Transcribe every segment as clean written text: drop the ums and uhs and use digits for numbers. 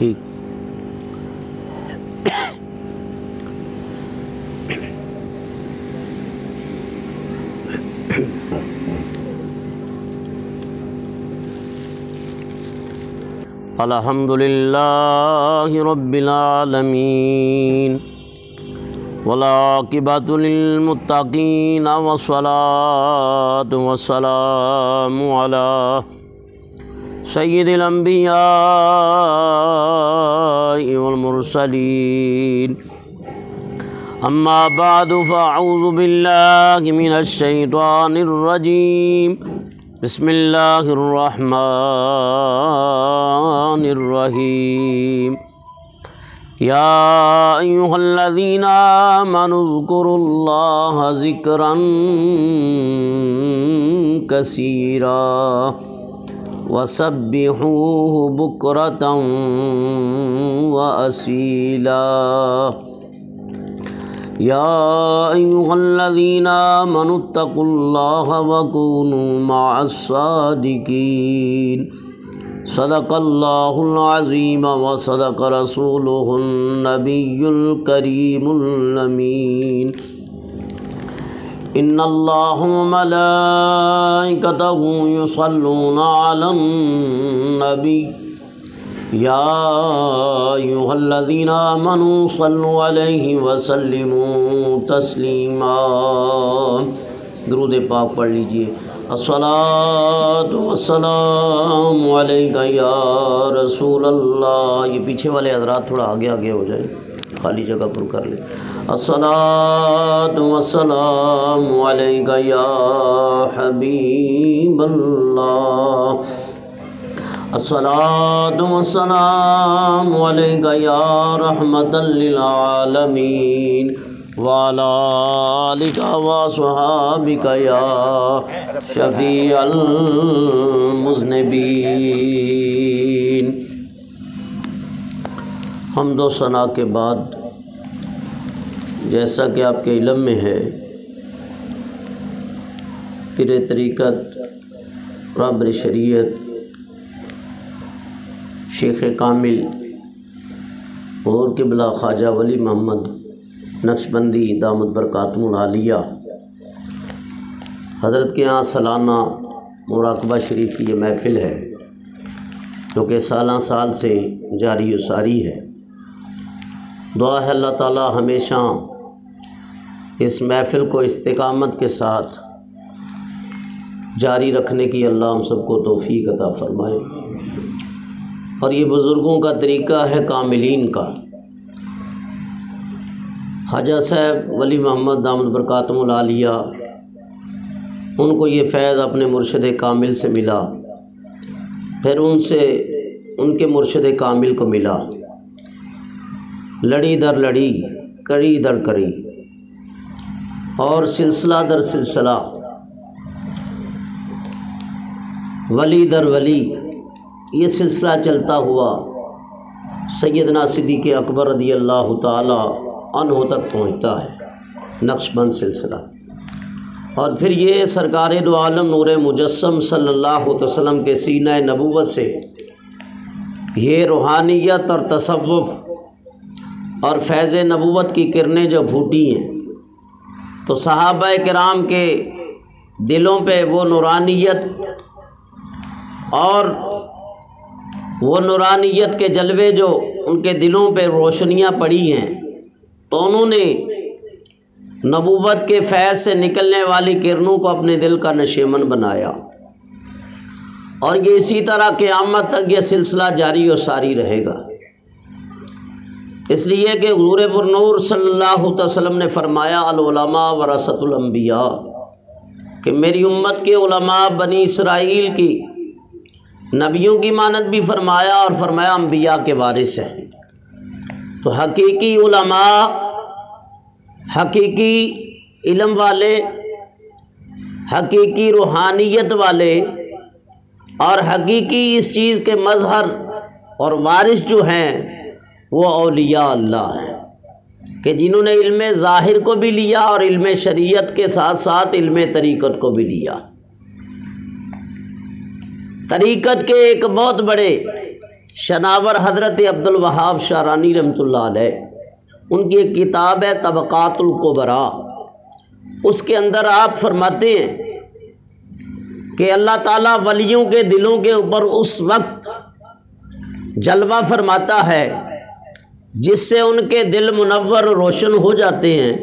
ٹھیک. الحمد للہ رب العالمین والعاقبۃ للمتقین والصلاۃ والسلام علی سید الانبیاء والمرسلین. اما بعد فاعوذ باللہ من الشیطان الرجیم. بسم اللہ الرحمن الرحیم. یا ایھا الذین آمنوا اذکروا اللہ ذکرا کثیرا وسبحوہ بکرۃ وأصیلا. یا ایھا الذین آمنوا اتقوا اللہ وکونوا مع الصادقین. صدق اللہ العظیم وصدق رسولہ النبی الکریم الامین. ان اللہ وملائکتہ یصلون علی النبی یا ایھا الذین آمنوا صلوا علیہ وسلموا تسلیما. درود پاک پڑھ لیجئے. الصلاۃ والسلام علیک یا رسول اللہ. یہ پیچھے والے حضرات تھوڑا آگے آگے ہو جائیں، خالی جگہ پر کر لیں. الصلاۃ والسلام علیک یا حبیب اللہ. الصلاۃ والسلام علیک یا رحمۃ للعالمین وعلی آلک وصحابک یا شفیع المذنبین. حمد و ثنا کے بعد جیسا کہ آپ کے علم میں ہے، پیر طریقت رہبر شریعت شیخ کامل حضور قبلہ خواجہ ولی محمد نقشبندی دامت برکاتہم العالیہ حضرت کے یہاں سالانہ مراقبہ شریف کی یہ محفل ہے جو کہ سالہ سال سے جاری و ساری ہے. دعا ہے اللہ تعالی ہمیشہ اس محفل کو استقامت کے ساتھ جاری رکھنے کی اللہ ہم سب کو توفیق عطا فرمائے. اور یہ بزرگوں کا طریقہ ہے کاملین کا. خواجہ صاحب ولی محمد دامت برکاتہم العالیہ، ان کو یہ فیض اپنے مرشد کامل سے ملا، پھر ان سے ان کے مرشد کامل کو ملا. لڑی در لڑی، کڑی در کڑی، اور سلسلہ در سلسلہ، ولی در ولی، یہ سلسلہ چلتا ہوا سیدنا صدیق اکبر رضی اللہ تعالی عنہ تک پہنچتا ہے، نقش بند سلسلہ. اور پھر یہ سرکار دو عالم نور مجسم صلی اللہ علیہ وسلم کے سینہ نبوت سے یہ روحانیت اور تصوف اور فیض نبوت کی کرنیں جو پھوٹی ہیں، تو صحابہ کرام کے دلوں پہ وہ نورانیت اور وہ نورانیت کے جلوے جو ان کے دلوں پہ روشنیاں پڑی ہیں، تو انہوں نے نبوت کے فیض سے نکلنے والی کرنوں کو اپنے دل کا نشیمن بنایا. اور یہ اسی طرح قیامت تک یہ سلسلہ جاری و ساری رہے گا. اس لیے کہ حضور پرنور صلی اللہ علیہ وسلم نے فرمایا العلماء ورثۃ الانبیاء، کہ میری امت کے علماء بنی اسرائیل کی نبیوں کی مانند بھی فرمایا، اور فرمایا انبیاء کے وارث ہیں. تو حقیقی علماء، حقیقی علم والے، حقیقی روحانیت والے اور حقیقی اس چیز کے مظہر اور وارث جو ہیں وہ اولیاء اللہ ہیں، کہ جنہوں نے علم ظاہر کو بھی لیا اور علم شریعت کے ساتھ ساتھ علم طریقت کو بھی لیا. طریقت کے ایک بہت بڑے شناور حضرت عبدالوہاب شعرانی رحمۃ اللہ علیہ، ان کی ایک کتاب ہے طبقات الکبریٰ، اس کے اندر آپ فرماتے ہیں کہ اللہ تعالیٰ ولیوں کے دلوں کے اوپر اس وقت جلوہ فرماتا ہے جس سے ان کے دل منور و روشن ہو جاتے ہیں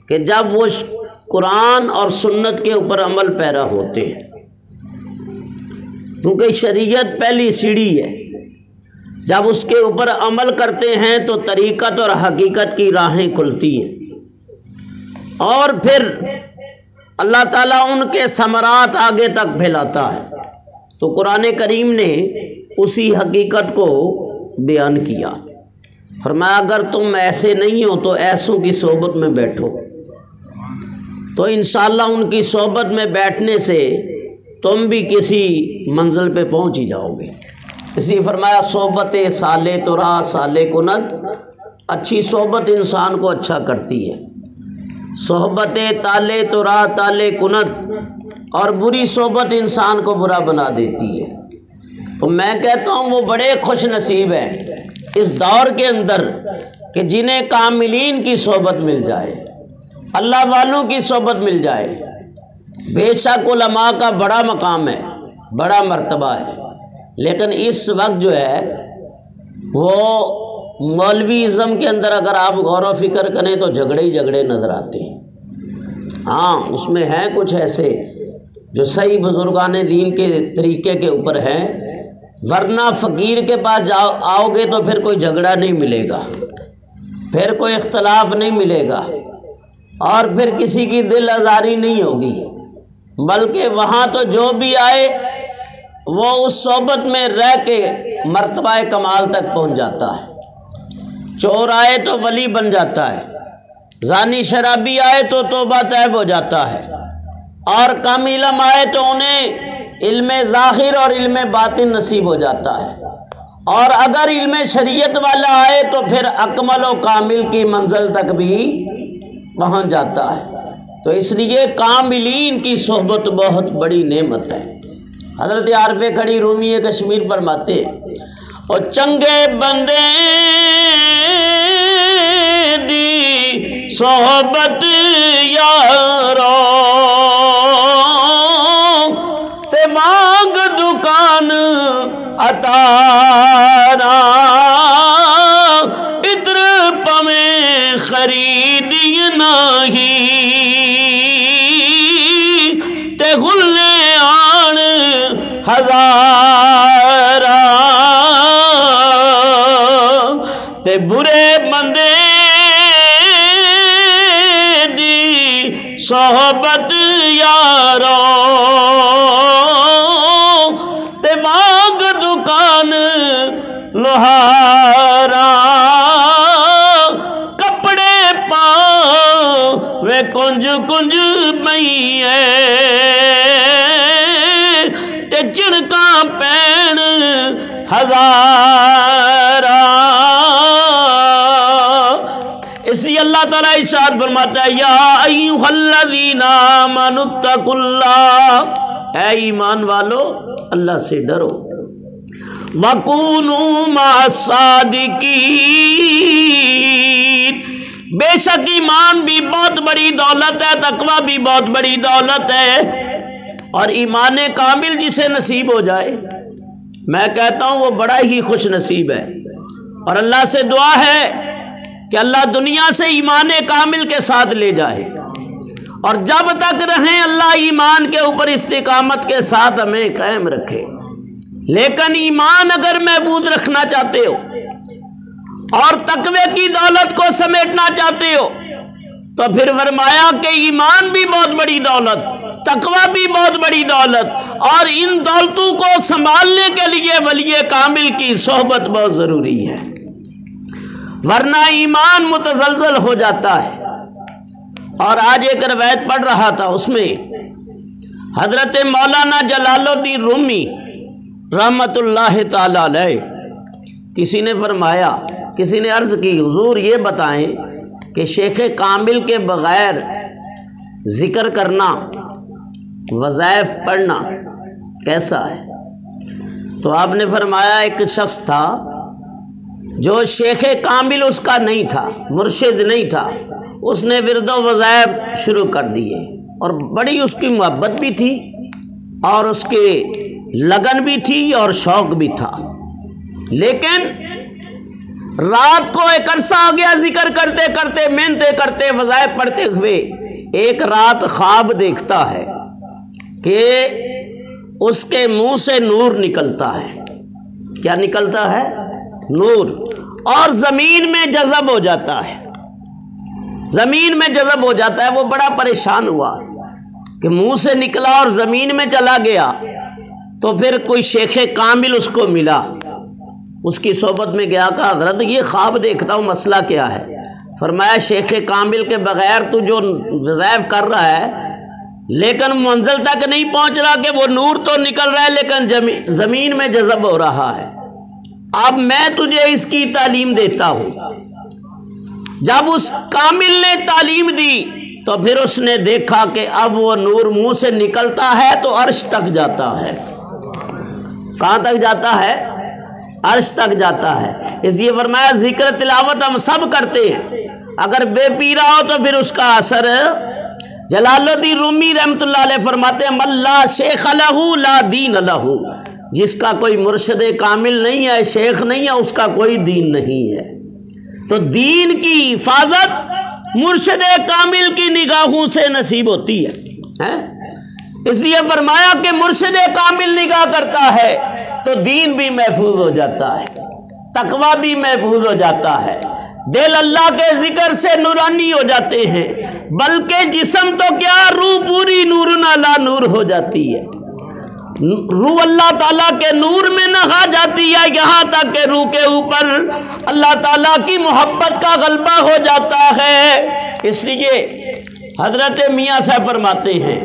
کہ جب وہ قرآن اور سنت کے اوپر عمل پیرا ہوتے ہیں، کیونکہ شریعت پہلی سیڑھی ہے، جب اس کے اوپر عمل کرتے ہیں تو طریقت اور حقیقت کی راہیں کھلتی ہیں، اور پھر اللہ تعالیٰ ان کے ثمرات آگے تک پھیلاتا ہے۔ تو قرآن کریم نے اسی حقیقت کو بیان کیا، فرمایا اگر تم ایسے نہیں ہو تو ایسوں کی صحبت میں بیٹھو، تو انشاءاللہ ان کی صحبت میں بیٹھنے سے تم بھی کسی منزل پہ پہنچ ہی جاؤ گے۔ اس لیے فرمایا صحبت صالح تو راہ صالح کنت، اچھی صحبت انسان کو اچھا کرتی ہے، صحبت تالے تو راہ تالے کنت، اور بری صحبت انسان کو برا بنا دیتی ہے۔ تو میں کہتا ہوں وہ بڑے خوش نصیب ہیں اس دور کے اندر کہ جنہیں کاملین کی صحبت مل جائے، اللہ والوں کی صحبت مل جائے۔ بے شک علماء کا بڑا مقام ہے، بڑا مرتبہ ہے، لیکن اس وقت جو ہے وہ مولوی ازم کے اندر اگر آپ غور و فکر کریں تو جھگڑے ہی جھگڑے نظر آتے ہیں۔ ہاں اس میں ہیں کچھ ایسے جو صحیح بزرگان دین کے طریقے کے اوپر ہیں، ورنہ فقیر کے پاس آؤ گے تو پھر کوئی جھگڑا نہیں ملے گا، پھر کوئی اختلاف نہیں ملے گا، اور پھر کسی کی دل آزاری نہیں ہوگی، بلکہ وہاں تو جو بھی آئے وہ اس صحبت میں رہ کے مرتبہ کمال تک پہنچ جاتا ہے۔ چور آئے تو ولی بن جاتا ہے، زانی شرابی آئے تو توبہ طیب ہو جاتا ہے، اور کم علم آئے تو انہیں علم ظاہر اور علم باطن نصیب ہو جاتا ہے، اور اگر علم شریعت والا آئے تو پھر اکمل و کامل کی منزل تک بھی پہنچ جاتا ہے۔ تو اس لیے کاملین کی صحبت بہت بڑی نعمت ہے۔ حضرت عارف کھڑی رومی کشمیر فرماتے ہیں اور چنگے بندے دی صحبت یارو تے مانگ دکان اتارا اتر پمیں خریدی نہیں تے غلے آن ہزارا تے برے بندے دی صحبت یارو تے مانگ دکان لوہارا کپڑے پاؤں وے کنج کنج پئی تے چڑکاں پین ہزارا۔ اس لیے اللہ تعالیٰ ارشاد فرماتا ہے یا ایھا الذین آمنوا اتقوا اللہ، اے ایمان والو اللہ سے ڈرو، وَكُونُوا مَعَ الصَّادِقِينَ، بے شک ایمان بھی بہت بڑی دولت ہے، تقویٰ بھی بہت بڑی دولت ہے، اور ایمان کامل جسے نصیب ہو جائے میں کہتا ہوں وہ بڑا ہی خوش نصیب ہے۔ اور اللہ سے دعا ہے کہ اللہ دنیا سے ایمان کامل کے ساتھ لے جائے، اور جب تک رہیں اللہ ایمان کے اوپر استقامت کے ساتھ ہمیں قائم رکھے۔ لیکن ایمان اگر محفوظ رکھنا چاہتے ہو اور تقوی کی دولت کو سمیٹنا چاہتے ہو تو پھر فرمایا کہ ایمان بھی بہت بڑی دولت، تقوی بھی بہت بڑی دولت، اور ان دولتوں کو سنبھالنے کے لیے ولی کامل کی صحبت بہت ضروری ہے، ورنہ ایمان متزلزل ہو جاتا ہے۔ اور آج ایک روایت پڑھ رہا تھا، اس میں حضرت مولانا جلال الدین رومی رحمت اللہ تعالی علیہ، کسی نے فرمایا، کسی نے عرض کی حضور یہ بتائیں کہ شیخ کامل کے بغیر ذکر کرنا، وظائف پڑھنا کیسا ہے؟ تو آپ نے فرمایا ایک شخص تھا جو شیخ کامل اس کا نہیں تھا، مرشد نہیں تھا، اس نے ورد و وظائف شروع کر دیے اور بڑی اس کی محبت بھی تھی اور اس کے لگن بھی تھی اور شوق بھی تھا، لیکن رات کو ایک عرصہ ہو گیا ذکر کرتے کرتے، محنتیں کرتے، وظائف پڑھتے ہوئے، ایک رات خواب دیکھتا ہے کہ اس کے منہ سے نور نکلتا ہے۔ کیا نکلتا ہے؟ نور، اور زمین میں جذب ہو جاتا ہے، زمین میں جذب ہو جاتا ہے۔ وہ بڑا پریشان ہوا کہ منہ سے نکلا اور زمین میں چلا گیا، تو پھر کوئی شیخ کامل اس کو ملا، اس کی صحبت میں گیا، کہا حضرت یہ خواب دیکھتا ہوں، مسئلہ کیا ہے؟ فرمایا شیخ کامل کے بغیر تو جو وظائف کر رہا ہے لیکن منزل تک نہیں پہنچ رہا، کہ وہ نور تو نکل رہا ہے لیکن زمین میں جذب ہو رہا ہے۔ اب میں تجھے اس کی تعلیم دیتا ہوں۔ جب اس کامل نے تعلیم دی تو پھر اس نے دیکھا کہ اب وہ نور منہ سے نکلتا ہے تو عرش تک جاتا ہے۔ کہاں تک جاتا ہے؟ عرش تک جاتا ہے۔ اس لیے فرمایا ذکر تلاوت ہم سب کرتے ہیں، اگر بے پیرا ہو تو پھر اس کا اثر۔ جلال الدین رومی رحمۃ اللہ علیہ فرماتے ہیں من لا شیخ لہ لا دین لہ، جس کا کوئی مرشد کامل نہیں ہے، شیخ نہیں ہے، اس کا کوئی دین نہیں ہے۔ تو دین کی حفاظت مرشد کامل کی نگاہوں سے نصیب ہوتی ہے۔ اس لیے فرمایا کہ مرشد کامل نگاہ کرتا ہے تو دین بھی محفوظ ہو جاتا ہے، تقوی بھی محفوظ ہو جاتا ہے، دل اللہ کے ذکر سے نورانی ہو جاتے ہیں، بلکہ جسم تو کیا، روح پوری نور علی نور ہو جاتی ہے۔ روح اللہ تعالیٰ کے نور میں نہا جاتی ہے، یہاں تک کہ روح کے اوپر اللہ تعالیٰ کی محبت کا غلبہ ہو جاتا ہے۔ اس لیے حضرت میاں صاحب فرماتے ہیں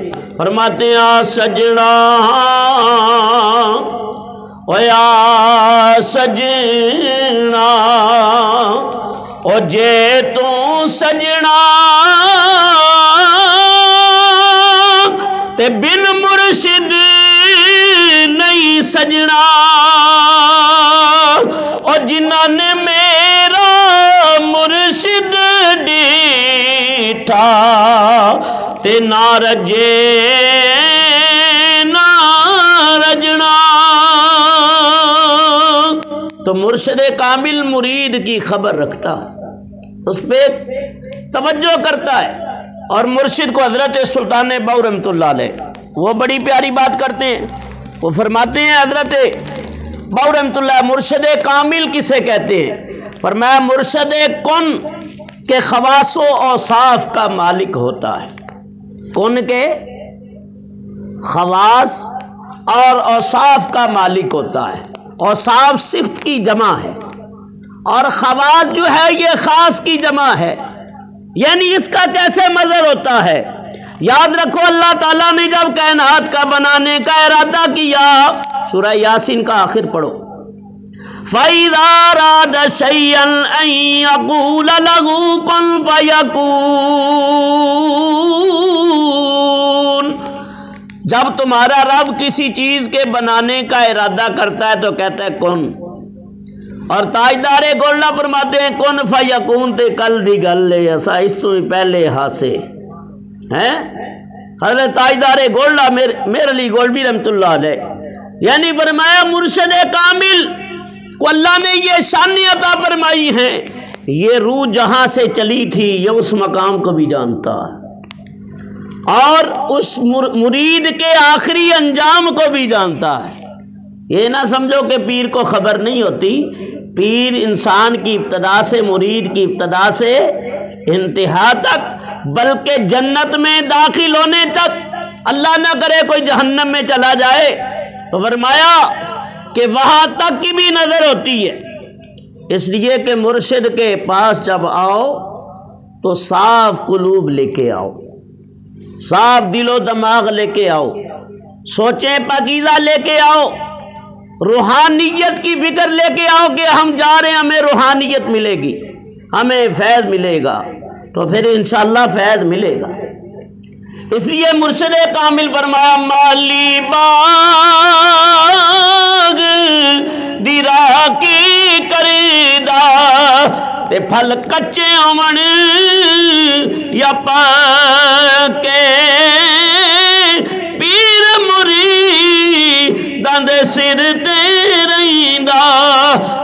سجنا او یا سجنا او جے تو سجنا تے بن مرشد نہیں سجنا، اور جنہاں نے میرا مرشد ڈیٹھا تے نہ رجے نہ رجنا۔ تو مرشد کامل مرید کی خبر رکھتا ہے، اس پہ توجہ کرتا ہے، اور مرشد کو حضرت سلطان باؤ رحمۃ اللہ علیہ وہ بڑی پیاری بات کرتے ہیں۔ وہ فرماتے ہیں حضرت باؤ رحمۃ اللہ مرشد کامل کسے کہتے ہیں؟ فرمایا مرشد کن کے خواص و اوصاف کا مالک ہوتا ہے۔ کن کے خواص اور اوصاف کا مالک ہوتا ہے۔ اوصاف صفت کی جمع ہے اور خواص جو ہے یہ خاص کی جمع ہے، یعنی اس کا کیسے مظہر ہوتا ہے؟ یاد رکھو اللہ تعالیٰ نے جب کائنات کا بنانے کا ارادہ کیا، سورہ یاسین کا آخر پڑھو، فَإِذَا أَرَادَ شَيْئًا أَن يَقُولَ لَهُ كُن فَيَكُونُ۔ جب تمہارا رب کسی چیز کے بنانے کا ارادہ کرتا ہے تو کہتا ہے کن، اور تاجدار گولڈا فرماتے ہیں کن فیکون تے کل دی گل لے ایسا اس تو پہلے ہاسے ہیں۔ حضرت تاجدار گولڈا میرے علی گولڈی رحمت اللہ علیہ، یعنی فرمایا مرشد کامل کو اللہ نے یہ شان عطا فرمائی ہیں، یہ روح جہاں سے چلی تھی یہ اس مقام کو بھی جانتا ہے، اور اس مرید کے آخری انجام کو بھی جانتا ہے۔ یہ نہ سمجھو کہ پیر کو خبر نہیں ہوتی، پیر انسان کی ابتدا سے، مرید کی ابتدا سے انتہا تک، بلکہ جنت میں داخل ہونے تک، اللہ نہ کرے کوئی جہنم میں چلا جائے، تو فرمایا کہ وہاں تک کی بھی نظر ہوتی ہے۔ اس لیے کہ مرشد کے پاس جب آؤ تو صاف قلوب لے کے آؤ، صاف دل و دماغ لے کے آؤ، سوچیں پاکیزہ لے کے آؤ، روحانیت کی فکر لے کے آؤ کہ ہم جا رہے ہیں، ہمیں روحانیت ملے گی، ہمیں فیض ملے گا، تو پھر انشاءاللہ فیض ملے گا۔ اس لیے مرشد کامل فرمایا مالی باغ دی راہ کی کریدا تے پھل کچے آون یا پاکے پیر مریداں دے سر تے رہیندا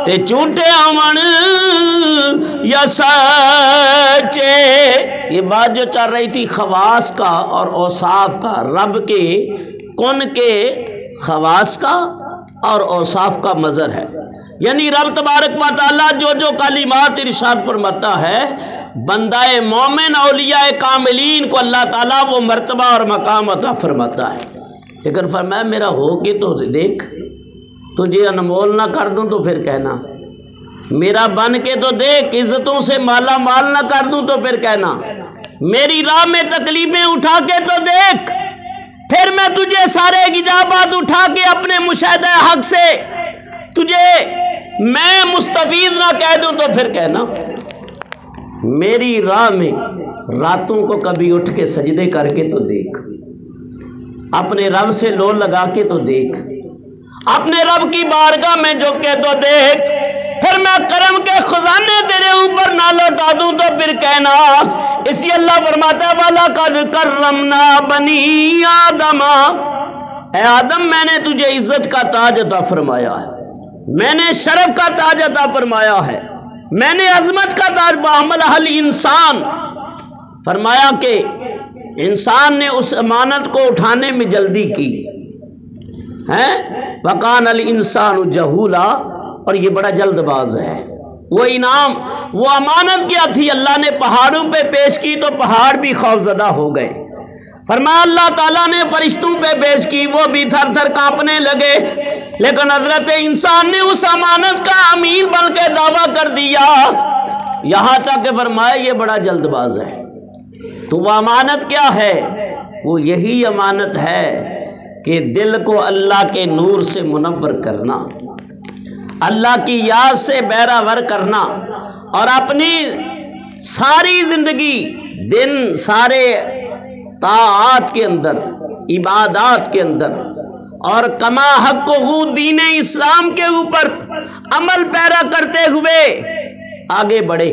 تے جھوٹے آون یا سچے۔ یہ بات جو چل رہی تھی خواص کا اور اوصاف کا، رب کے کن کے خواص کا اور اوصاف کا مظہر ہے، یعنی رب تبارک و تعالیٰ جو کلمات ارشاد فرماتا ہے، بندہ مومن اولیاء کاملین کو اللہ تعالیٰ وہ مرتبہ اور مقام عطا فرماتا ہے۔ لیکن فرمایا میرا ہو کے تو دیکھ، تجھے انمول نہ کر دوں تو پھر کہنا، میرا بن کے تو دیکھ، عزتوں سے مالا مال نہ کر دوں تو پھر کہنا، میری راہ میں تکلیفیں اٹھا کے تو دیکھ، پھر میں تجھے سارے اجابات اٹھا کے اپنے مشاہدہ حق سے تجھے میں مستفید نہ کہہ دوں تو پھر کہنا، میری راہ میں راتوں کو کبھی اٹھ کے سجدے کر کے تو دیکھ، اپنے رب سے لو لگا کے تو دیکھ، اپنے رب کی بارگاہ میں جھک کے تو دیکھ، پھر میں کرم کے خزانے تیرے اوپر نہ لوٹا دوں تو پھر کہنا۔ اسی اللہ فرماتا ہے وَلَقَدْ كَرَّمْنَا بَنِي آدَمَ، اے آدم میں نے تجھے عزت کا تاج عطا فرمایا ہے، میں نے شرف کا تاج عطا فرمایا ہے، میں نے عظمت کا تاج بَحَمَلَهَا الْإِنسَان، فرمایا کہ انسان نے اس امانت کو اٹھانے میں جلدی کی ہے، وَقَانَ الْإِنسَانُ جَهُولًا، اور یہ بڑا جلد باز ہے۔ وہ انعام، وہ امانت کیا تھی اللہ نے پہاڑوں پہ پیش کی تو پہاڑ بھی خوفزدہ ہو گئے، فرمایا اللہ تعالیٰ نے فرشتوں پہ پیش کی وہ بھی تھر تھر کانپنے لگے، لیکن حضرت انسان نے اس امانت کا امین بن کے دعویٰ کر دیا، یہاں تک کہ فرمایا یہ بڑا جلد باز ہے۔ تو وہ امانت کیا ہے؟ وہ یہی امانت ہے کہ دل کو اللہ کے نور سے منور کرنا، اللہ کی یاد سے بہرہ کرنا، اور اپنی ساری زندگی دن سارے طاعات کے اندر، عبادات کے اندر اور کما حقہ دین اسلام کے اوپر عمل پیرا کرتے ہوئے آگے بڑھے۔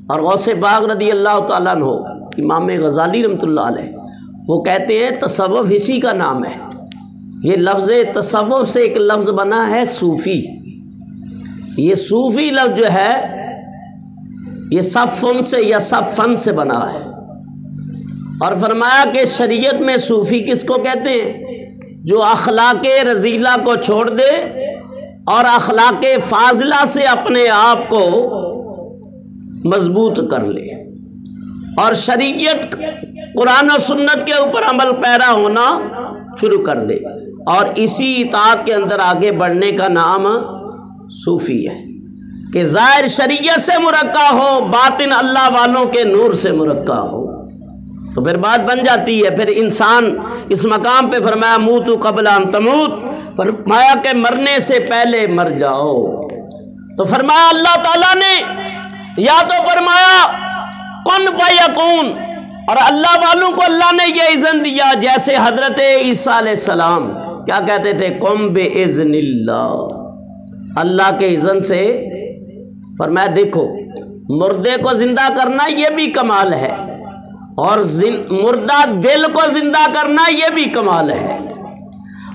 اور غوث پاک رضی اللہ تعالیٰ عنہ، امام غزالی رحمۃ اللہ علیہ، وہ کہتے ہیں تصوف اسی کا نام ہے، یہ لفظ تصوف سے ایک لفظ بنا ہے صوفی، یہ صوفی لفظ جو ہے یہ صفن سے یا صفن سے بنا ہے، اور فرمایا کہ شریعت میں صوفی کس کو کہتے ہیں؟ جو اخلاق رذیلہ کو چھوڑ دے اور اخلاق فاضلہ سے اپنے آپ کو مضبوط کر لے اور شریعت قرآن و سنت کے اوپر عمل پیرا ہونا شروع کر دے، اور اسی اطاعت کے اندر آگے بڑھنے کا نام صوفی ہے، کہ ظاہر شریعت سے مرقع ہو، باطن اللہ والوں کے نور سے مرقع ہو، تو پھر بات بن جاتی ہے۔ پھر انسان اس مقام پہ فرمایا موتو قبل ان تموت، فرمایا کہ مرنے سے پہلے مر جاؤ، تو فرمایا اللہ تعالیٰ نے یا تو فرمایا کن فیکون، اور اللہ والوں کو اللہ نے یہ اذن دیا، جیسے حضرت عیسیٰ علیہ السلام کیا کہتے تھے؟ قم باذن اللہ، اللہ کے اذن سے، فرمایا دیکھو مردے کو زندہ کرنا یہ بھی کمال ہے، اور مردہ دل کو زندہ کرنا یہ بھی کمال ہے۔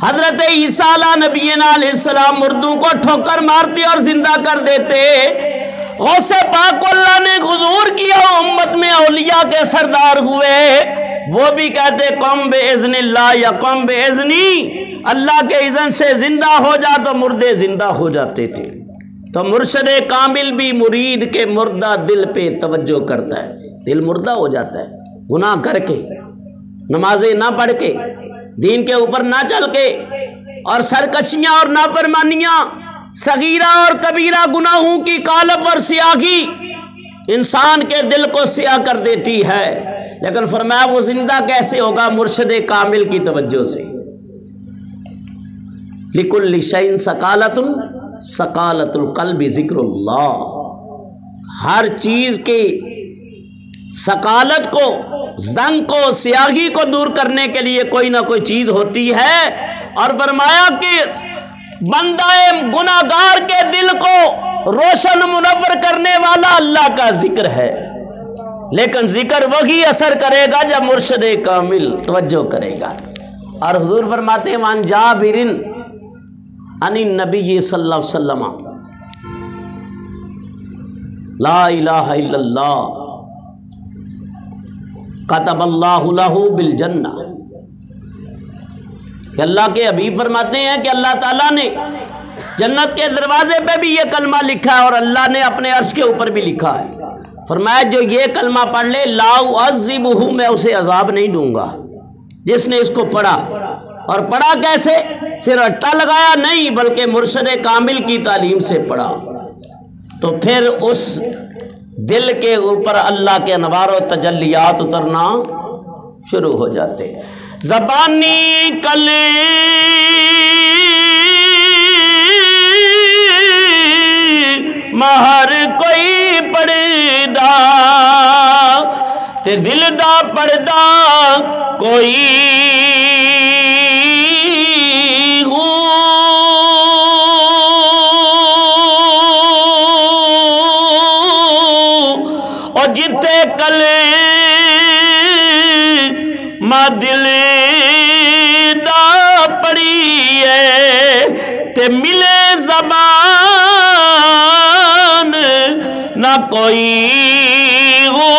حضرت عیسیٰ علیہ نبینا علیہ السلام مردوں کو ٹھوکر مارتے اور زندہ کر دیتے، غوث پاک کو اللہ نے حضور کیا، امت میں اولیاء کے سردار ہوئے، وہ بھی کہتے قم باذن اللہ یا قم باذنی، اللہ کے اذن سے زندہ ہو جا تو مردے زندہ ہو جاتے تھے۔ تو مرشد کامل بھی مرید کے مردہ دل پہ توجہ کرتا ہے، دل مردہ ہو جاتا ہے گناہ کر کے، نمازیں نہ پڑھ کے، دین کے اوپر نہ چل کے، اور سرکشیاں اور نافرمانیاں، صغیرہ اور کبیرہ گناہوں کی کالب اور سیاہی انسان کے دل کو سیاہ کر دیتی ہے۔ لیکن فرمایا وہ زندہ کیسے ہوگا؟ مرشد کامل کی توجہ سے۔ لِكُلِّ شَيْءٍ سَقَالَةٌ سَقَالَةُ الْقَلْبِ ذِكْرُ اللَّهِ، ہر چیز کی سقالت کو، زنگ کو، سیاہی کو دور کرنے کے لیے کوئی نہ کوئی چیز ہوتی ہے، اور فرمایا کہ بندہ گناہگار کے دل کو روشن منور کرنے والا اللہ کا ذکر ہے، لیکن ذکر وہی اثر کرے گا جب مرشد کامل توجہ کرے گا۔ اور حضور فرماتے ہیں وان جابر عن النبی صلی اللہ علیہ وسلم لا الہ الا اللہ کتب اللہ لہ بالجنہ، کہ اللہ کے حبیب فرماتے ہیں کہ اللہ تعالیٰ نے جنت کے دروازے پہ بھی یہ کلمہ لکھا ہے اور اللہ نے اپنے عرش کے اوپر بھی لکھا ہے۔ فرمایا جو یہ کلمہ پڑھ لے لا اعذبہ، میں اسے عذاب نہیں دوں گا، جس نے اس کو پڑھا۔ اور پڑھا کیسے؟ صرف رٹا لگایا نہیں، بلکہ مرشد کامل کی تعلیم سے پڑھا، تو پھر اس دل کے اوپر اللہ کے انوار و تجلیات اترنا شروع ہو جاتے۔ زبانی مہر کوئی پڑدا تے دل دا پردہ کوئی اور جتے کلے ماں دل دا پڑیے تے ملے زبان نہ کوئی ہو،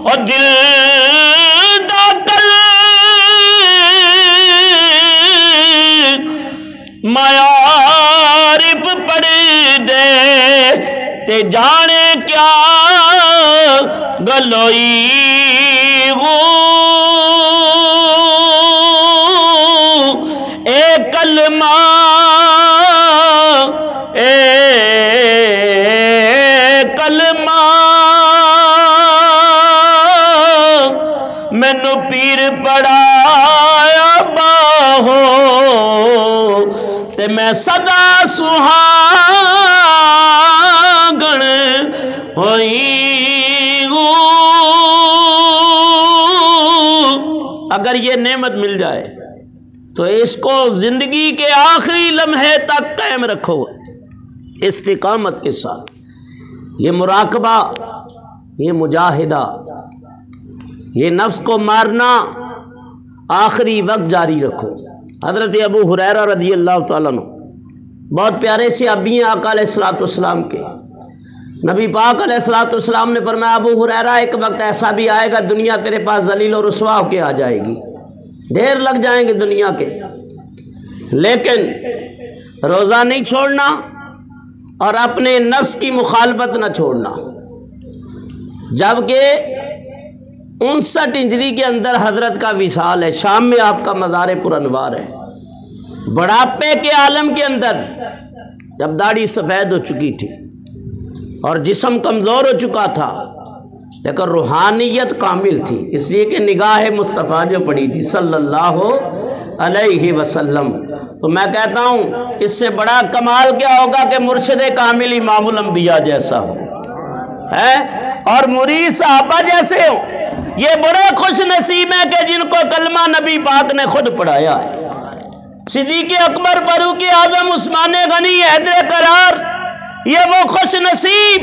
اور دل دا کلے معارف پڑھ دے تے جانے کیا گلوئی ہو، اے کلمہ مینو پیر پڑھایا باہو تے میں سدا سہاگن ہوئی ہوں۔ اگر یہ نعمت مل جائے تو اس کو زندگی کے آخری لمحے تک قائم رکھو استقامت کے ساتھ۔ یہ مراقبہ، یہ مجاہدہ، یہ نفس کو مارنا آخری وقت جاری رکھو۔ حضرت ابو ہریرہ رضی اللہ تعالیٰ عنہ بہت پیارے سے ابی ہیں آقا علیہ الصلوۃ والسلام کے۔ نبی پاک علیہ الصلوۃ والسلام نے فرمایا ابو ہریرہ ایک وقت ایسا بھی آئے گا دنیا تیرے پاس ذلیل و رسوا ہو کے آ جائے گی، ڈھیر لگ جائیں گے دنیا کے، لیکن روزہ نہیں چھوڑنا اور اپنے نفس کی مخالفت نہ چھوڑنا۔ جبکہ 59 ہجری کے اندر حضرت کا وصال ہے، شام میں آپ کا مزار پر انوار ہے۔ بڑھاپے کے عالم کے اندر جب داڑھی سفید ہو چکی تھی اور جسم کمزور ہو چکا تھا، لیکن روحانیت کامل تھی، اس لیے کہ نگاہ مصطفیٰ جو پڑی تھی صلی اللہ علیہ وسلم۔ تو میں کہتا ہوں اس سے بڑا کمال کیا ہوگا کہ مرشد کامل امام الانبیاء جیسا ہو ہے اور مرید صحابہ جیسے ہوں۔ یہ بڑے خوش نصیب ہیں کہ جن کو کلمہ نبی پاک نے خود پڑھایا ہے۔ صدیق اکبر، فاروق اعظم، عثمان غنی، حیدر قرار، یہ وہ خوش نصیب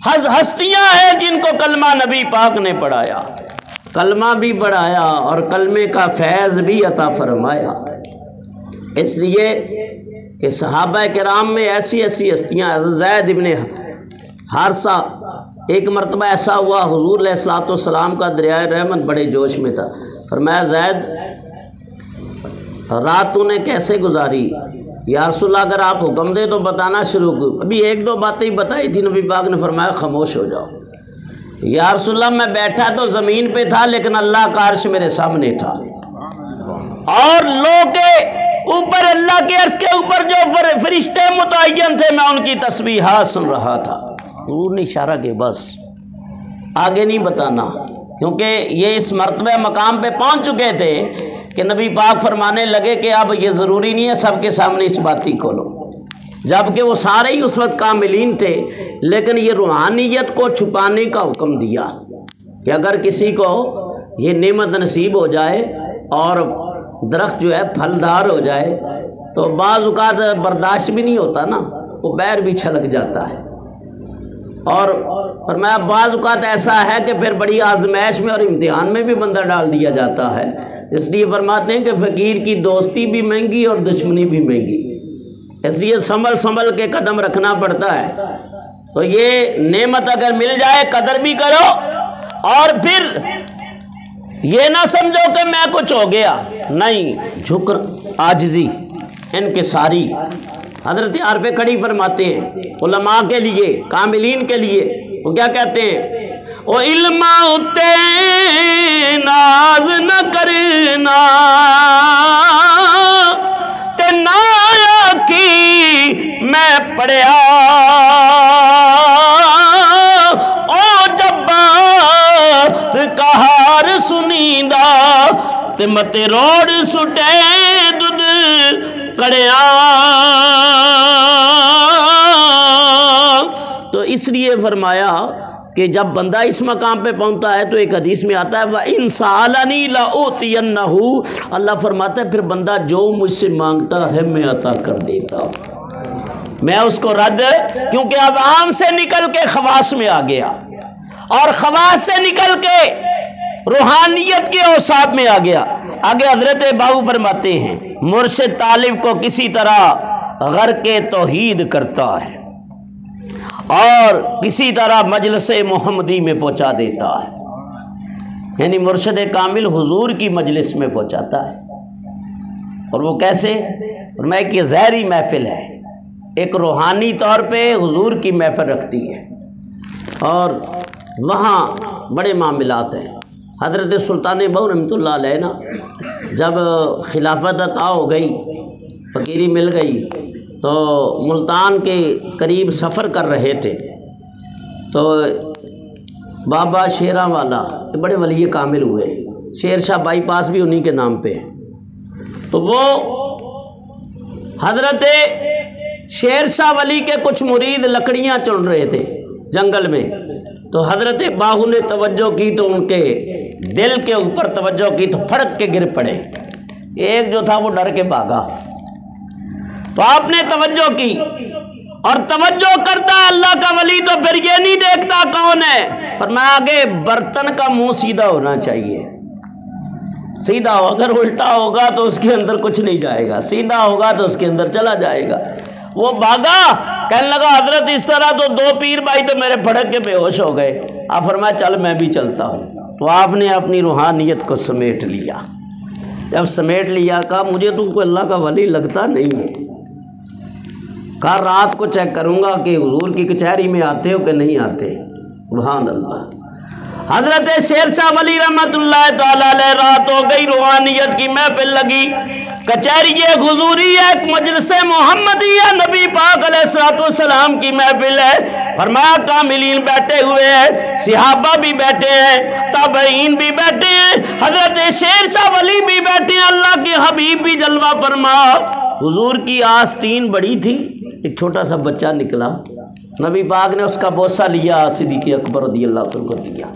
ہستیاں ہیں جن کو کلمہ نبی پاک نے پڑھایا، کلمہ بھی پڑھایا اور کلمے کا فیض بھی عطا فرمایا۔ اس لیے کہ صحابہ کرام میں ایسی ایسی ہستیاں، زید ابن حارثہ، ایک مرتبہ ایسا ہوا حضور علیہ الصلوۃ والسلام کا دریائے رحمت بڑے جوش میں تھا، فرمایا زید رات تو نے کیسے گزاری؟ یا رسول اللہ اگر آپ حکم دے تو بتانا شروع کرو۔ ابھی ایک دو باتیں بتائی تھی، نبی پاک نے فرمایا خاموش ہو جاؤ۔ یا رسول اللہ میں بیٹھا تو زمین پہ تھا لیکن اللہ کا عرش میرے سامنے تھا، اور لوگ کے اوپر اللہ کے عرش کے اوپر جو فرشتے متعین تھے میں ان کی تسبیحات سن رہا تھا۔ حضور نے اشارہ کہ بس آگے نہیں بتانا، کیونکہ یہ اس مرتبہ مقام پہ پہنچ چکے تھے کہ نبی پاک فرمانے لگے کہ اب یہ ضروری نہیں ہے سب کے سامنے اس بات ہی کھولو، جبکہ وہ سارے ہی اس وقت کاملین تھے، لیکن یہ روحانیت کو چھپانے کا حکم دیا کہ اگر کسی کو یہ نعمت نصیب ہو جائے اور درخت جو ہے پھلدار ہو جائے تو بعض اوقات برداشت بھی نہیں ہوتا نا، وہ بیر بھی چھلک جاتا ہے، اور فرمایا بعض اوقات ایسا ہے کہ پھر بڑی آزمائش میں اور امتحان میں بھی بندہ ڈال دیا جاتا ہے۔ اس لیے فرماتے ہیں کہ فقیر کی دوستی بھی مہنگی اور دشمنی بھی مہنگی، اس لیے سنبھل کے قدم رکھنا پڑتا ہے۔ تو یہ نعمت اگر مل جائے قدر بھی کرو، اور پھر یہ نہ سمجھو کہ میں کچھ ہو گیا، نہیں، جھک عاجزی انکساری۔ حضرت عارف کھڑی فرماتے ہیں علماء کے لیے، کاملین کے لیے، وہ کیا کہتے ہیں؟ او علم اتے ناز نہ کرنا تے نایا کی میں پڑھیا، او جبار کہار سنیندہ تے متے روڑ سٹے دودھ کڑیا۔ تو اس لیے فرمایا کہ جب بندہ اس مقام پہ پہنچتا ہے تو ایک حدیث میں آتا ہے وَإِن سَأَلَنِي لَأُعْطِيَنَّهُ، اللہ فرماتا ہے پھر بندہ جو مجھ سے مانگتا ہے میں عطا کر دیتا ہوں، میں اس کو رد، کیونکہ اب عام سے نکل کے خواص میں آ گیا، اور خواص سے نکل کے روحانیت کے اوصاف میں آ گیا۔ آگے حضرت باؤ فرماتے ہیں مرشد طالب کو کسی طرح غرق توحید کرتا ہے اور کسی طرح مجلس محمدی میں پہنچا دیتا ہے، یعنی مرشد کامل حضور کی مجلس میں پہنچاتا ہے۔ اور وہ کیسے؟ فرمایا کہ ظاہری محفل ہے، ایک روحانی طور پہ حضور کی محفل رکھتی ہے، اور وہاں بڑے معاملات ہیں۔ حضرت سلطان بہو رحمۃ اللہ علیہ نا جب خلافت عطا ہو گئی، فقیری مل گئی، تو ملتان کے قریب سفر کر رہے تھے، تو بابا شیراں والا بڑے ولی کامل ہوئے، شیر شاہ بائی پاس بھی انہی کے نام پہ ہے، تو وہ حضرت شیر شاہ ولی کے کچھ مرید لکڑیاں چن رہے تھے جنگل میں، تو حضرت باہو نے توجہ کی تو ان کے دل کے اوپر توجہ کی تو پھڑک کے گر پڑے، ایک جو تھا وہ ڈر کے بھاگا، تو آپ نے توجہ کی، اور توجہ کرتا اللہ کا ولی تو پھر یہ نہیں دیکھتا کون ہے، فرمایا آگے برتن کا منہ سیدھا ہونا چاہیے، سیدھا ہو، اگر الٹا ہوگا تو اس کے اندر کچھ نہیں جائے گا، سیدھا ہوگا تو اس کے اندر چلا جائے گا۔ وہ بھاگا، کہنے لگا حضرت اس طرح تو دو پیر بھائی تو میرے پھڑک کے بے ہوش ہو گئے، آپ فرمایا چل میں بھی چلتا ہوں، تو آپ نے اپنی روحانیت کو سمیٹ لیا، جب سمیٹ لیا کہا مجھے تو کوئی اللہ کا ولی لگتا نہیں ہے، کہا رات کو چیک کروں گا کہ حضور کی کچہری میں آتے ہو کہ نہیں آتے، سبحان اللہ۔ حضرت شیر شاہ ولی رحمت اللہ تعالیٰ علیہ رات ہو گئی، روحانیت کی محفل لگی، کچہری حضوری ہے، ایک مجلس محمدی ہے، نبی پاک علیہ السلام کی محفل ہے، فرمایا کاملین بیٹھے ہوئے ہیں، صحابہ بھی بیٹھے ہیں، تابعین بھی بیٹھے ہیں، حضرت شیر شاہ ولی بھی بیٹھے ہیں، اللہ کے حبیب بھی جلوہ فرما۔ حضور کی آستین بڑی تھی، ایک چھوٹا سا بچہ نکلا، نبی پاک نے اس کا بوسہ لیا، صدیق اکبر رضی اللہ عنہ کو دیا،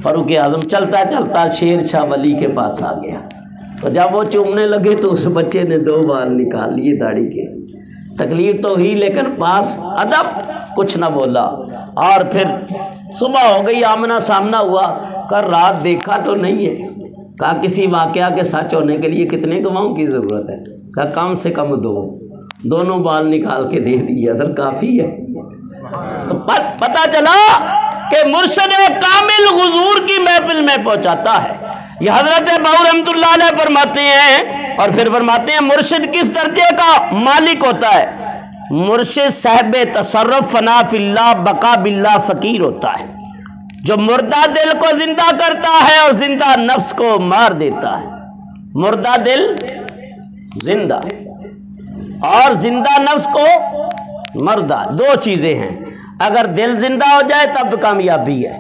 فاروق اعظم چلتا چلتا شیر شاہ ولی کے پاس آ گیا، تو جب وہ چومنے لگے تو اس بچے نے 2 بال نکال لیے داڑھی کے، تکلیف تو ہوئی لیکن پاس ادب، کچھ نہ بولا، اور پھر صبح ہو گئی، آمنا سامنا ہوا، کہا رات دیکھا تو نہیں ہے، کہا کسی واقعہ کے سچ ہونے کے لیے کتنے گواہوں کی ضرورت ہے، کہا کم سے کم 2، دونوں بال نکال کے دے دیے، ادھر کافی ہے۔ تو پتہ چلا کہ مرشد کامل حضور کی محفل میں پہنچاتا ہے، یہ حضرت باؤ رحمت اللہ علیہ فرماتے ہیں، اور پھر فرماتے ہیں مرشد کس درجے کا مالک ہوتا ہے؟ مرشد صاحب تصرف، فنا فی اللہ، بقا باللہ فقیر ہوتا ہے، جو مردہ دل کو زندہ کرتا ہے اور زندہ نفس کو مار دیتا ہے، مردہ دل زندہ اور زندہ نفس کو مردہ، 2 چیزیں ہیں، اگر دل زندہ ہو جائے تب کامیابی ہے،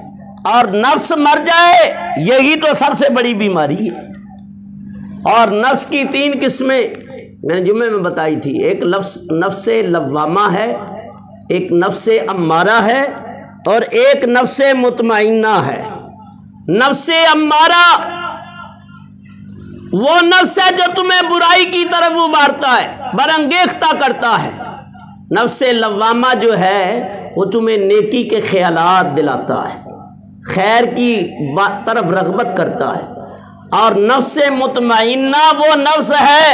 اور نفس مر جائے یہی تو سب سے بڑی بیماری ہے۔ اور نفس کی 3 قسمیں میں نے جمعے میں بتائی تھی، ایک نفس لوامہ ہے، ایک نفس امارہ ہے، اور ایک نفس مطمئنہ ہے۔ نفس امارہ وہ نفس ہے جو تمہیں برائی کی طرف ابھارتا ہے، برانگیختہ کرتا ہے۔ نفس لوامہ جو ہے وہ تمہیں نیکی کے خیالات دلاتا ہے، خیر کی طرف رغبت کرتا ہے۔ اور نفس مطمئنہ وہ نفس ہے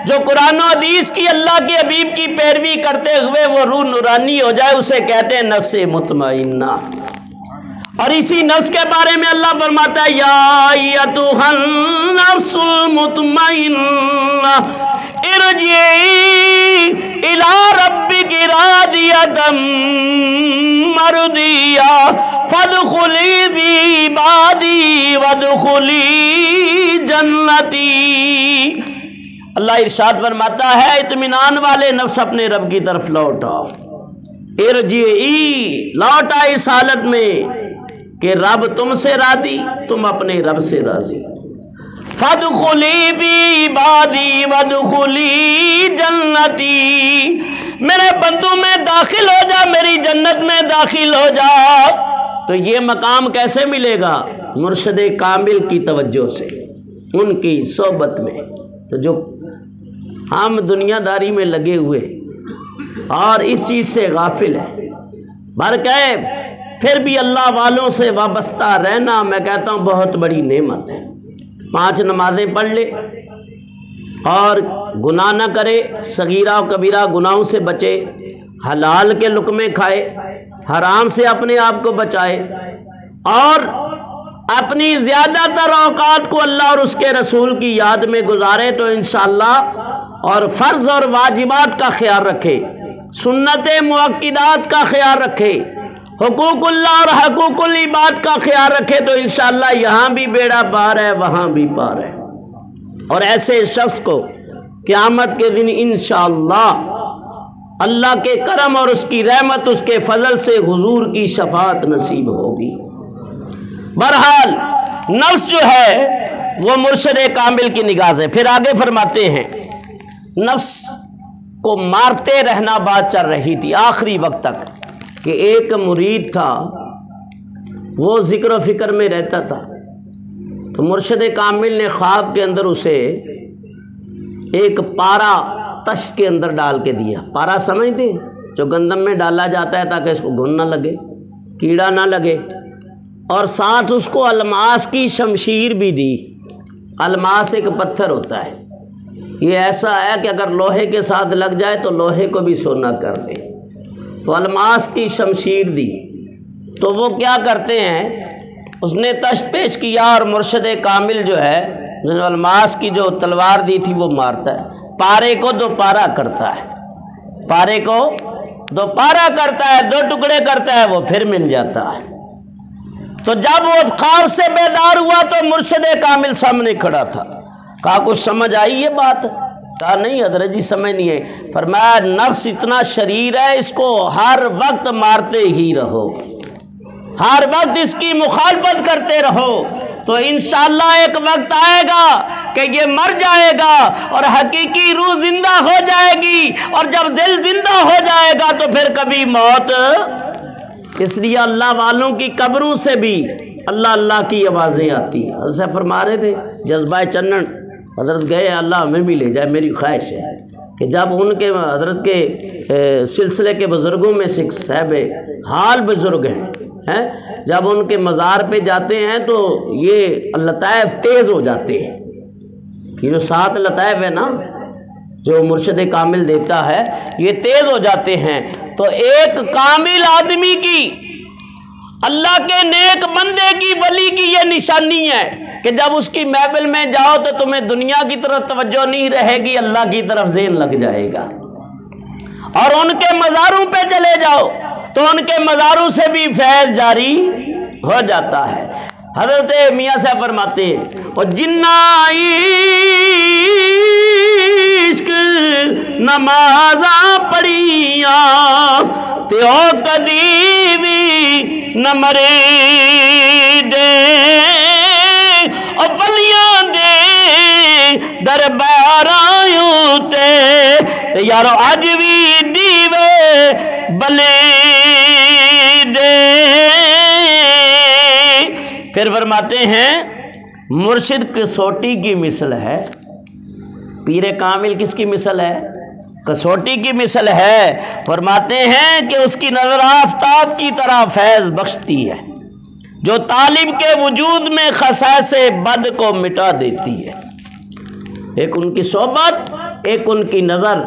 جو قرآن و حدیث کی، اللہ کے حبیب کی پیروی کرتے ہوئے وہ روح نورانی ہو جائے، اسے کہتے ہیں نفس مطمئنہ۔ اور اسی نفس کے بارے میں اللہ فرماتا ہے یا ایتھا النفس المطمئنہ ارجعی الی ربک راضیۃ مرضیہ فادخلی فی عبادی وادخلی جنتی۔ اللہ ارشاد فرماتا ہے اطمینان والے نفس اپنے رب کی طرف لوٹ آؤ، ارجعی لوٹ آئے اس حالت میں کہ رب تم سے راضی، تم اپنے رب سے راضی۔ فادخلی فی عبادی وادخلی جنتی، میرے بندوں میں داخل ہو جا، میری جنت میں داخل ہو جا۔ تو یہ مقام کیسے ملے گا؟ مرشد کامل کی توجہ سے، ان کی صحبت میں۔ تو جو ہم دنیا داری میں لگے ہوئے اور اس چیز سے غافل ہیں، برکیف پھر بھی اللہ والوں سے وابستہ رہنا میں کہتا ہوں بہت بڑی نعمت ہے۔ 5 نمازیں پڑھ لے اور گناہ نہ کرے، صغیرہ و کبیرہ گناہوں سے بچے، حلال کے لقمے کھائے، حرام سے اپنے آپ کو بچائے، اور اپنی زیادہ تر اوقات کو اللہ اور اس کے رسول کی یاد میں گزارے، تو انشاءاللہ اور فرض اور واجبات کا خیال رکھے، سنت مؤکدات کا خیال رکھے، حقوق اللہ اور حقوق العباد کا خیال رکھے، تو انشاءاللہ یہاں بھی بیڑا پار ہے، وہاں بھی پار ہے۔ اور ایسے شخص کو قیامت کے دن انشاءاللہ اللہ کے کرم اور اس کی رحمت، اس کے فضل سے حضور کی شفاعت نصیب ہوگی۔ بہرحال نفس جو ہے وہ مرشد کامل کی نگاہ سے۔ پھر آگے فرماتے ہیں نفس کو مارتے رہنا بات چل رہی تھی آخری وقت تک، کہ ایک مرید تھا وہ ذکر و فکر میں رہتا تھا، تو مرشد کامل نے خواب کے اندر اسے ایک پارا تشت کے اندر ڈال کے دیا۔ پارا سمجھتے ہیں جو گندم میں ڈالا جاتا ہے تاکہ اس کو گھن نہ لگے، کیڑا نہ لگے، اور ساتھ اس کو الماس کی شمشیر بھی دی۔ الماس ایک پتھر ہوتا ہے، یہ ایسا ہے کہ اگر لوہے کے ساتھ لگ جائے تو لوہے کو بھی سونا کر دے، تو الماس کی شمشیر دی۔ تو وہ کیا کرتے ہیں، اس نے تشت پیش کیا اور مرشد کامل جو ہے الماس کی جو تلوار دی تھی وہ مارتا ہے، پارے کو 2 پارا کرتا ہے، پارے کو 2 پارا کرتا ہے، 2 ٹکڑے کرتا ہے، وہ پھر مل جاتا ہے۔ تو جب وہ خواب سے بیدار ہوا تو مرشد کامل سامنے کھڑا تھا، کہا کچھ سمجھ آئی یہ بات؟ کہا نہیں حضرت جی سمجھ نہیں ہے۔ فرمایا نفس اتنا شریر ہے، اس کو ہر وقت مارتے ہی رہو، ہر وقت اس کی مخالفت کرتے رہو، تو انشاءاللہ ایک وقت آئے گا کہ یہ مر جائے گا اور حقیقی روح زندہ ہو جائے گی، اور جب دل زندہ ہو جائے گا تو پھر کبھی موت۔ اس لیے اللہ والوں کی قبروں سے بھی اللہ اللہ کی آوازیں آتی ہیں۔ حضرت فرما رہے تھے جذبہ چنن حضرت گئے، اللہ ہمیں بھی لے جائے، میری خواہش ہے کہ جب ان کے حضرت کے سلسلے کے بزرگوں میں سے صاحب حال بزرگ ہیں، جب ان کے مزار پہ جاتے ہیں تو یہ لطائف تیز ہو جاتے ہیں۔ یہ جو 7 لطائف ہے نا جو مرشد کامل دیتا ہے، یہ تیز ہو جاتے ہیں۔ تو ایک کامل آدمی کی، اللہ کے نیک بندے کی، ولی کی یہ نشانی ہے کہ جب اس کی محفل میں جاؤ تو تمہیں دنیا کی طرف توجہ نہیں رہے گی، اللہ کی طرف ذہن لگ جائے گا۔ اور ان کے مزاروں پہ چلے جاؤ تو ان کے مزاروں سے بھی فیض جاری ہو جاتا ہے۔ حضرت میاں صاحب فرماتے ہیں اور جنہ عشق نمازاں پڑھیاں تے او کدی بھی نہ مرے دے، او ولیاں دے درباراں تے یارو اج بھی دیوے بلے دے۔ پھر فرماتے ہیں مرشد کسوٹی کی مثل ہے، پیر کامل کس کی مثل ہے؟ کسوٹی کی مثل ہے۔ فرماتے ہیں کہ اس کی نظر آفتاب کی طرح فیض بخشتی ہے جو طالب کے وجود میں خصائص بد کو مٹا دیتی ہے۔ ایک ان کی صحبت، ایک ان کی نظر،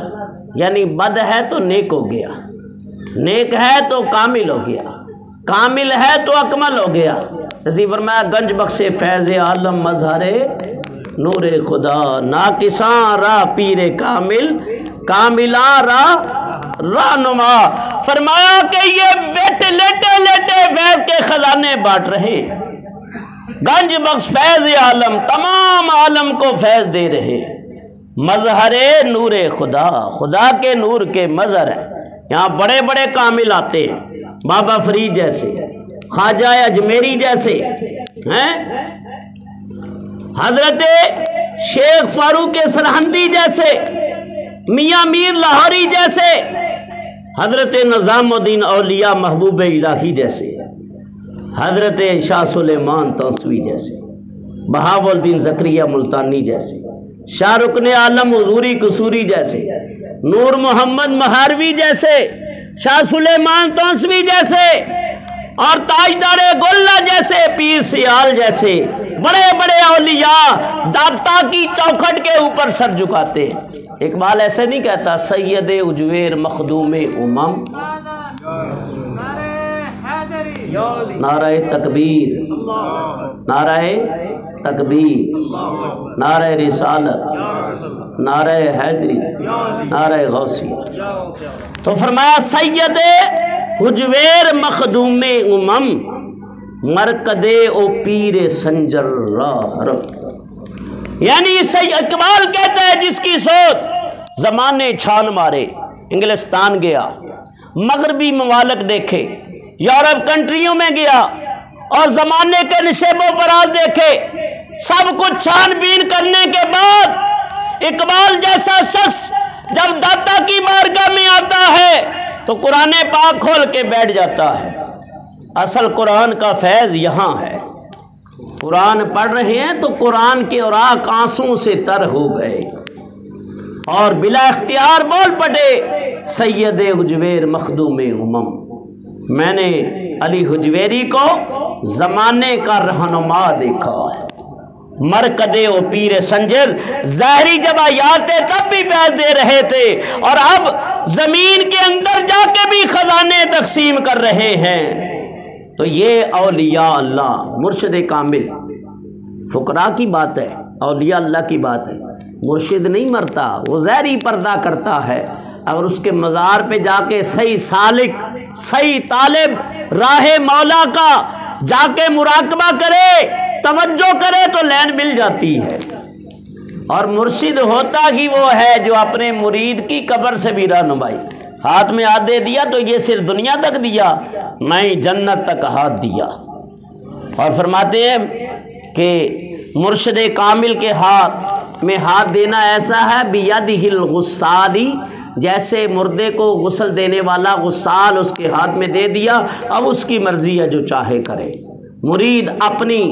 یعنی بد ہے تو نیک ہو گیا، نیک ہے تو کامل ہو گیا، کامل ہے تو اکمل ہو گیا۔ اسی فرمایا گنج بخش فیض عالم مظہر نور خدا، ناقصاں راہ پیر کامل، کاملاں راہ رہنما۔ فرمایا کہ یہ بیٹے لیٹے لیٹے فیض کے خزانے بانٹ رہے ہیں، گنج بخش فیض عالم تمام عالم کو فیض دے رہے، مظہر نور خدا، خدا کے نور کے مظہر ہے۔ یہاں بڑے بڑے کامل آتے ہیں، بابا فرید جیسے، خواجہ اجمیری جیسے ہیں، حضرت شیخ فاروق سرہندی جیسے، میاں میر لاہوری جیسے، حضرت نظام الدین اولیاء محبوب الہی جیسے، حضرت شاہ سلیمان توسوی جیسے، بہاؤ الدین زکریہ ملتانی جیسے، شاہ رکن عالم حضوری قصوری جیسے، نور محمد مہاروی جیسے، شاہ سلیمان توسوی جیسے، اور تاجدار گولہ جیسے، پیر سیال جیسے بڑے بڑے اولیاء داتا کی چوکھٹ کے اوپر سر جھکاتے ہیں۔ اقبال ایسے نہیں کہتا سید اجویر مخدوم امم، نعرہ تکبیر، نعرہ تکبیر، نعرہ رسالت، نعرہ حیدری، نعرہ غوثیہ۔ تو فرمایا سید حجویر مخدوم امم، مرکد او پیر سنجر راہ رب۔ یعنی اقبال کہتا ہے جس کی سوچ زمانے چھان مارے، انگلستان گیا، مغربی ممالک دیکھے، یورپ کنٹریوں میں گیا اور زمانے کے نشیب و فراز دیکھے، سب کچھ چھان بین کرنے کے بعد اقبال جیسا شخص جب داتا کی بارگاہ میں آتا ہے تو قرآن پاک کھول کے بیٹھ جاتا ہے۔ اصل قرآن کا فیض یہاں ہے، قرآن پڑھ رہے ہیں تو قرآن کے اوراق آنسوں سے تر ہو گئے اور بلا اختیار بول پڑے سید حجویر مخدوم امم۔ میں نے علی حجویری کو زمانے کا رہنما دیکھا ہے، مرکد او پیر سنجر، ظاہری جب آیات تھے تب بھی فیض دے رہے تھے اور اب زمین کے اندر جا کے بھی خزانے تقسیم کر رہے ہیں۔ تو یہ اولیاء اللہ، مرشد کامل، فقراء کی بات ہے، اولیاء اللہ کی بات ہے۔ مرشد نہیں مرتا، وہ ظاہری پردہ کرتا ہے۔ اگر اس کے مزار پہ جا کے صحیح سالک، صحیح طالب راہ مولا کا جا کے مراقبہ کرے، توجہ کرے تو لین مل جاتی ہے۔ اور مرشد ہوتا ہی وہ ہے جو اپنے مرید کی قبر سے بھی رہنمائی، ہاتھ میں ہاتھ دے دیا تو یہ صرف دنیا تک دیا، نہیں جنت تک ہاتھ دیا۔ اور فرماتے ہیں کہ مرشد کامل کے ہاتھ میں ہاتھ دینا ایسا ہے بیدہ الغسالی، جیسے مردے کو غسل دینے والا غسال اس کے ہاتھ میں دے دیا، اب اس کی مرضی ہے جو چاہے کرے۔ مرید اپنی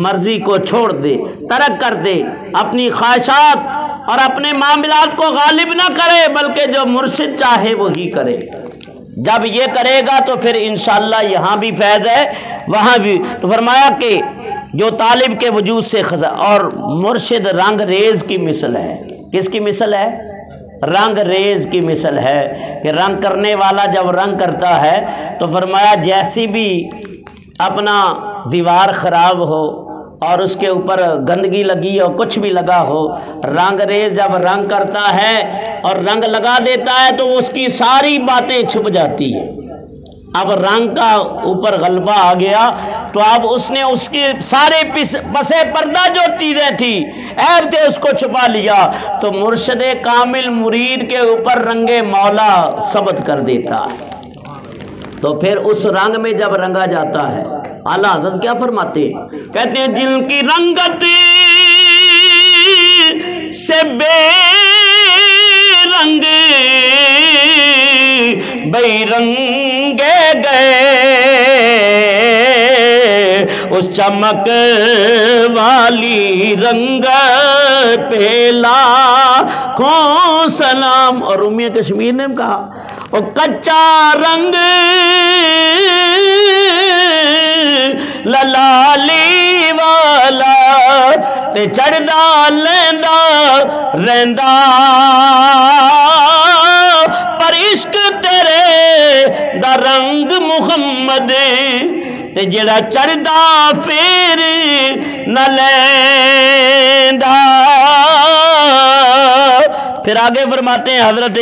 مرضی کو چھوڑ دے، ترک کر دے، اپنی خواہشات اور اپنے معاملات کو غالب نہ کرے، بلکہ جو مرشد چاہے وہی کرے۔ جب یہ کرے گا تو پھر انشاءاللہ یہاں بھی فیض ہے، وہاں بھی۔ تو فرمایا کہ جو طالب کے وجود سے خزاں، اور مرشد رنگ ریز کی مثل ہے۔ کس کی مثل ہے؟ رنگ ریز کی مثل ہے کہ رنگ کرنے والا جب رنگ کرتا ہے تو فرمایا جیسی بھی اپنا دیوار خراب ہو اور اس کے اوپر گندگی لگی ہو، کچھ بھی لگا ہو، رنگ ریز جب رنگ کرتا ہے اور رنگ لگا دیتا ہے تو اس کی ساری باتیں چھپ جاتی ہیں۔ اب رنگ کا اوپر غلبہ آ گیا تو اب اس نے اس کے سارے پسے پردہ جو چیزیں تھی، عیب تھے، اس کو چھپا لیا۔ تو مرشد کامل مرید کے اوپر رنگ مولا ثبت کر دیتا ہے۔ تو پھر اس رنگ میں جب رنگا جاتا ہے، اعلیٰ حضرت کیا فرماتے ہیں؟ کہتے ہیں جن کی رنگت سے بے رنگ بے رنگے گئے، اس چمک والی رنگت پہ لاکھوں سلام۔ اور رومی کشمیر نے کہا وہ کچا رنگ للالی والا تے چڑھدا لیندا رہندا، پر عشق تیرے دا رنگ محمد تے جڑا چڑھدا پھر نہ لیندا۔ پھر آگے فرماتے ہیں حضرت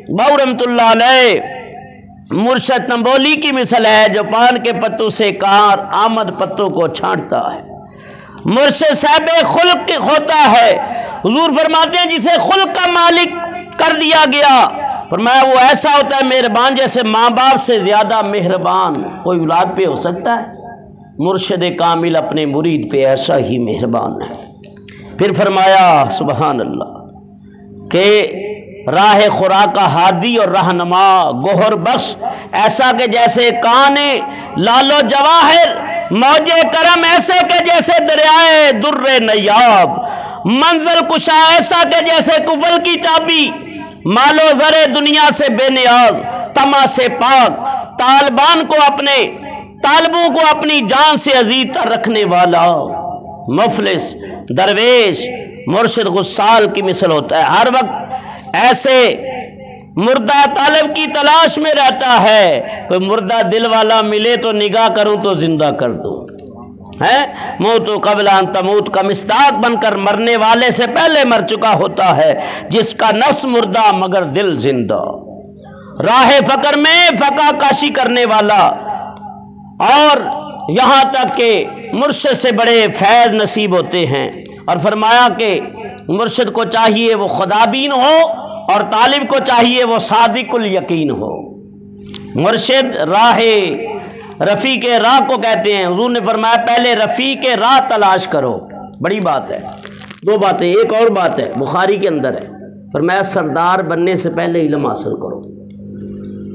باؤ رحمۃ اللہ علیہ، مرشد تنبولی کی مثل ہے جو پان کے پتوں سے کار آمد پتوں کو چھانٹتا ہے۔ مرشد صاحب خلق ہوتا ہے، حضور فرماتے ہیں جسے خلق کا مالک کر دیا گیا، فرمایا وہ ایسا ہوتا ہے مہربان جیسے ماں باپ سے زیادہ مہربان کوئی اولاد پہ ہو سکتا ہے۔ مرشد کامل اپنے مرید پہ ایسا ہی مہربان ہے۔ پھر فرمایا سبحان اللہ کہ راہ خورا کا ہادی اور رہنما گوہر بخش، ایسا کہ جیسے کان لال و جواہر، موج کرم ایسے کہ جیسے دریائے در نیاب، منزل کشا ایسا کہ جیسے کفل کی چابی، مال و زر دنیا سے بے نیاز، طمع سے پاک، طالبان کو اپنے طالبوں کو اپنی جان سے عزیز تر رکھنے والا، مفلس درویش مرشد غسال کی مثل ہوتا ہے، ہر وقت ایسے مردہ طالب کی تلاش میں رہتا ہے، کوئی مردہ دل والا ملے تو نگاہ کروں تو زندہ کر دوں، موت قبل ان تموت کا مصداق بن کر مرنے والے سے پہلے مر چکا ہوتا ہے، جس کا نفس مردہ مگر دل زندہ، راہ فقر میں فقہ کاشی کرنے والا، اور یہاں تک کہ مرشد سے بڑے فیض نصیب ہوتے ہیں۔ اور فرمایا کہ مرشد کو چاہیے وہ خدابین ہو اور طالب کو چاہیے وہ صادق الیقین ہو۔ مرشد راہ رفیق راہ کو کہتے ہیں، حضور نے فرمایا پہلے رفیق راہ تلاش کرو، بڑی بات ہے۔ دو باتیں، ایک اور بات ہے بخاری کے اندر ہے، فرمایا سردار بننے سے پہلے علم حاصل کرو،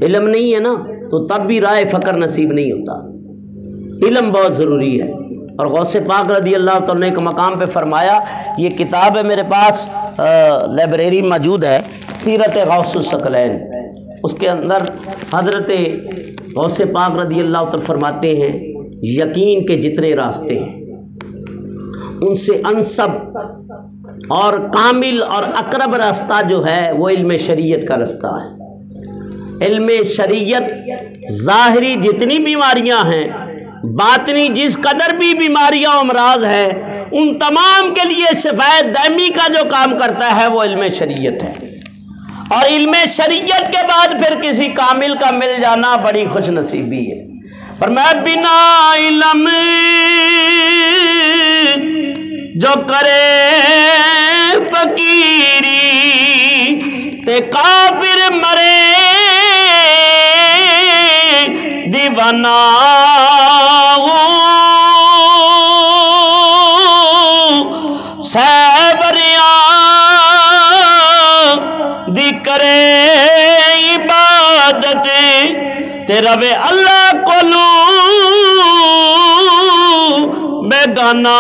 علم نہیں ہے نا تو تب بھی راہ فقر نصیب نہیں ہوتا، علم بہت ضروری ہے۔ اور غوث پاک رضی اللہ تعالیٰ نے ایک مقام پہ فرمایا، یہ کتاب ہے میرے پاس لائبریری موجود ہے، سیرت غوث الثقلین، اس کے اندر حضرت غوث پاک رضی اللہ تعالیٰ فرماتے ہیں یقین کے جتنے راستے ہیں ان سے انسب اور کامل اور اقرب راستہ جو ہے وہ علم شریعت کا راستہ ہے۔ علم شریعت ظاہری جتنی بیماریاں ہیں، باطنی جس قدر بھی بیماریاں و امراض ہیں، ان تمام کے لیے شفاء دائمی کا جو کام کرتا ہے وہ علم شریعت ہے۔ اور علم شریعت کے بعد پھر کسی کامل کا مل جانا بڑی خوش نصیبی ہے۔ فرمایا بنا علم جو کرے فقیری تے کافر مرے دیوانہ سیوریاں دی کرے عبادت تے روے اللہ کولو بیگانہ۔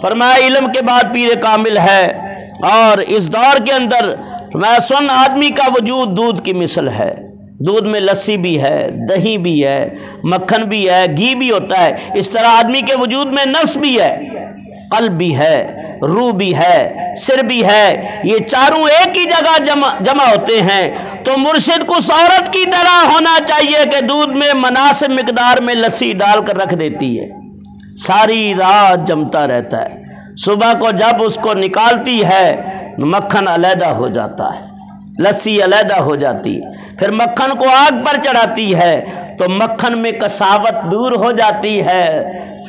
فرمایا علم کے بعد پیر کامل ہے، اور اس دور کے اندر میں سن آدمی کا وجود دودھ کی مثل ہے، دودھ میں لسی بھی ہے، دہی بھی ہے، مکھن بھی ہے، گھی بھی ہوتا ہے، اس طرح آدمی کے وجود میں نفس بھی ہے، قلب بھی ہے، روح بھی ہے، سر بھی ہے، یہ چاروں ایک ہی جگہ جمع ہوتے ہیں۔ تو مرشد کو عورت کی طرح ہونا چاہیے کہ دودھ میں مناسب مقدار میں لسی ڈال کر رکھ دیتی ہے، ساری رات جمتا رہتا ہے، صبح کو جب اس کو نکالتی ہے مکھن علیحدہ ہو جاتا ہے، لسی علیحدہ ہو جاتی ہے، پھر مکھن کو آگ پر چڑھاتی ہے تو مکھن میں کساوت دور ہو جاتی ہے،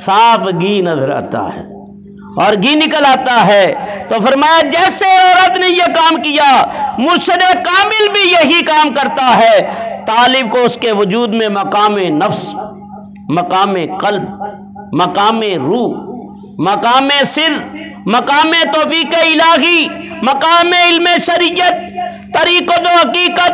صاف گھی نظر آتا ہے اور گھی نکل آتا ہے۔ تو فرمایا جیسے عورت نے یہ کام کیا، مرشد کامل بھی یہی کام کرتا ہے، طالب کو اس کے وجود میں مقام نفس، مقام قلب، مقام روح، مقام سر، مقام توفیق الہی، مقام علم شریعت، طریق و حقیقت،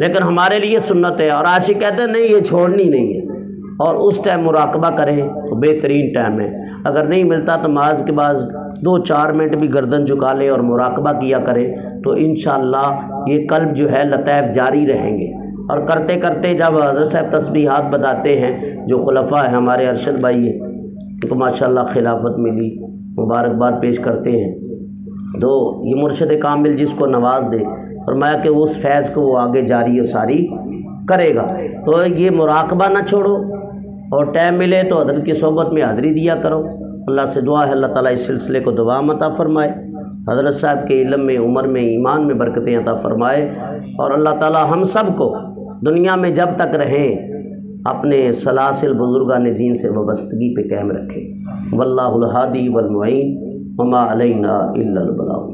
لیکن ہمارے لیے سنت ہے، اور عاشق کہتے ہیں نہیں یہ چھوڑنی نہیں ہے، اور اس ٹائم مراقبہ کریں تو بہترین ٹائم ہے۔ اگر نہیں ملتا تو نماز کے بعد 2-4 منٹ بھی گردن جھکا لیں اور مراقبہ کیا کریں تو انشاءاللہ یہ قلب جو ہے لطائف جاری رہیں گے۔ اور کرتے کرتے جب حضرت صاحب تسبیحات بتاتے ہیں، جو خلفاء ہیں ہمارے ارشد بھائی ہیں ان کو ماشاءاللہ خلافت ملی، مبارکباد پیش کرتے ہیں، تو یہ مرشد کامل جس کو نواز دے، فرمایا کہ اس فیض کو وہ آگے جاری و ساری کرے گا۔ تو یہ مراقبہ نہ چھوڑو، اور ٹائم ملے تو حضرت کی صحبت میں حاضری دیا کرو۔ اللہ سے دعا ہے اللہ تعالیٰ اس سلسلے کو دوام عطا فرمائے، حضرت صاحب کے علم میں، عمر میں، ایمان میں برکتیں عطا فرمائے، اور اللہ تعالیٰ ہم سب کو دنیا میں جب تک رہیں اپنے سلاسل بزرگان دین سے وابستگی پہ قائم رکھے۔ واللہ الہادی والمعین وما علینا الا البلاغ۔